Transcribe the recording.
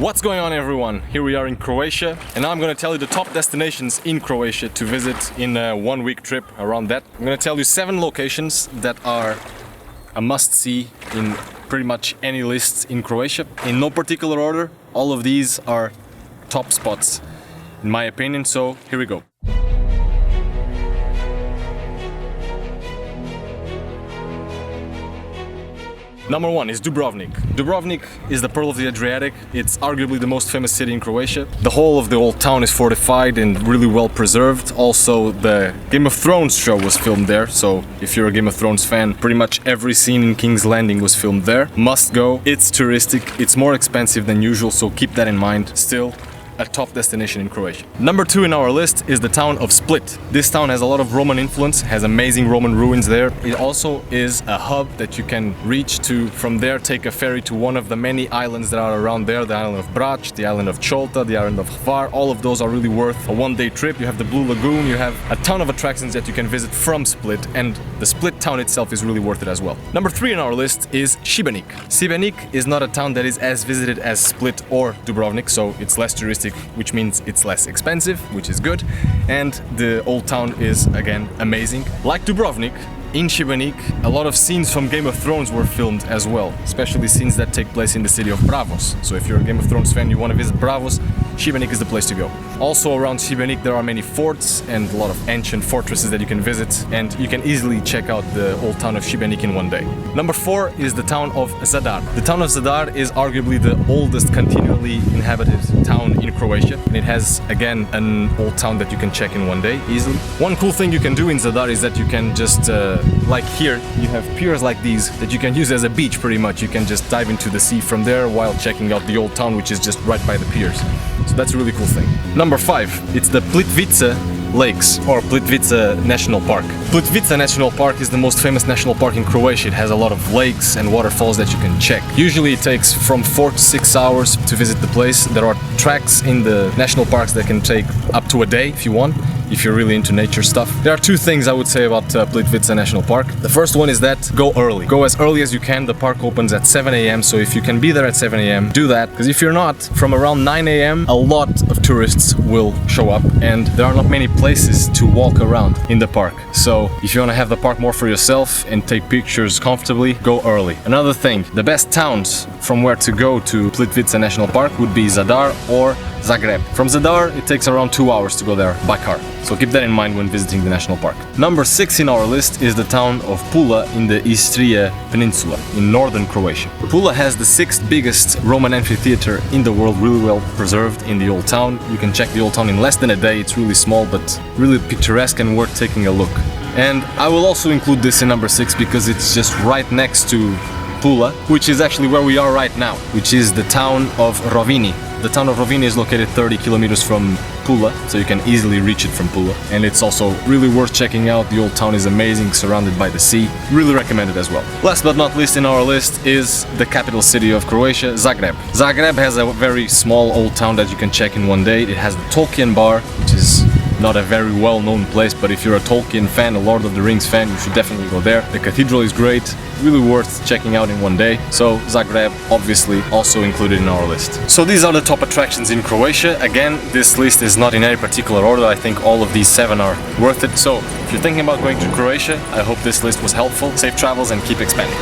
What's going on, everyone? Here we are in Croatia, and now I'm gonna tell you the top destinations in Croatia to visit in a 1-week trip around that. I'm gonna tell you 7 locations that are a must-see in pretty much any lists in Croatia. In no particular order, all of these are top spots in my opinion, so here we go. Number 1 is Dubrovnik. Dubrovnik is the Pearl of the Adriatic. It's arguably the most famous city in Croatia. The whole of the old town is fortified and really well preserved. Also, the Game of Thrones show was filmed there, so if you're a Game of Thrones fan, pretty much every scene in King's Landing was filmed there. Must go. It's touristic, it's more expensive than usual, so keep that in mind. Still, a top destination in Croatia. Number 2 in our list is the town of Split. This town has a lot of Roman influence, has amazing Roman ruins there. It also is a hub that you can reach to. From there, take a ferry to one of the many islands that are around there. The island of Brač, the island of Cholta, the island of Hvar. All of those are really worth a 1-day trip. You have the Blue Lagoon, you have a ton of attractions that you can visit from Split, and the Split town itself is really worth it as well. Number 3 in our list is ŠIBENIK. ŠIBENIK is not a town that is as visited as Split or Dubrovnik, so it's less touristic, which means it's less expensive, which is good, and the old town is again amazing. Like Dubrovnik, in ŠIBENIK, a lot of scenes from Game of Thrones were filmed as well, especially scenes that take place in the city of Bravos. So if you're a Game of Thrones fan, you want to visit Bravos, ŠIBENIK is the place to go. Also around ŠIBENIK there are many forts and a lot of ancient fortresses that you can visit, and you can easily check out the old town of ŠIBENIK in 1 day. Number 4 is the town of ZADAR. The town of ZADAR is arguably the oldest continually inhabited town in Croatia, and it has again an old town that you can check in 1 day easily. One cool thing you can do in ZADAR is that you can just like here, you have piers like these that you can use as a beach pretty much. You can just dive into the sea from there while checking out the old town, which is just right by the piers. So that's a really cool thing. Number 5, it's the PLITVICE Lakes, or PLITVICE National Park. PLITVICE National Park is the most famous national park in Croatia. It has a lot of lakes and waterfalls that you can check. Usually it takes from 4 to 6 hours to visit the place. There are tracks in the national parks that can take up to a day if you want, if you're really into nature stuff. There are 2 things I would say about PLITVICE National Park. The first one is that go early. Go as early as you can. The park opens at 7 a.m. so if you can be there at 7 a.m, do that. Because if you're not, from around 9 a.m, a lot of tourists will show up, and there are not many places to walk around in the park. So if you want to have the park more for yourself and take pictures comfortably, go early. Another thing, the best towns from where to go to PLITVICE National Park would be ZADAR or Zagreb. From ZADAR, it takes around 2 hours to go there by car. So keep that in mind when visiting the national park. Number 6 in our list is the town of PULA in the Istria Peninsula in northern Croatia. PULA has the 6th biggest Roman amphitheater in the world, really well preserved in the old town. You can check the old town in less than a day. It's really small but really picturesque and worth taking a look. And I will also include this in number 6 because it's just right next to PULA, which is actually where we are right now, which is the town of ROVINJ. The town of ROVINJ is located 30 kilometers from PULA, so you can easily reach it from PULA. And it's also really worth checking out. The old town is amazing, surrounded by the sea. Really recommend it as well. Last but not least in our list is the capital city of Croatia, Zagreb. Zagreb has a very small old town that you can check in 1 day. It has the Tolkien bar, which is not a very well-known place, but if you're a Tolkien fan, a Lord of the Rings fan, you should definitely go there. The cathedral is great, really worth checking out in 1 day. So Zagreb, obviously, also included in our list. So these are the top attractions in Croatia. Again, this list is not in any particular order. I think all of these 7 are worth it. So if you're thinking about going to Croatia, I hope this list was helpful. Safe travels and keep expanding.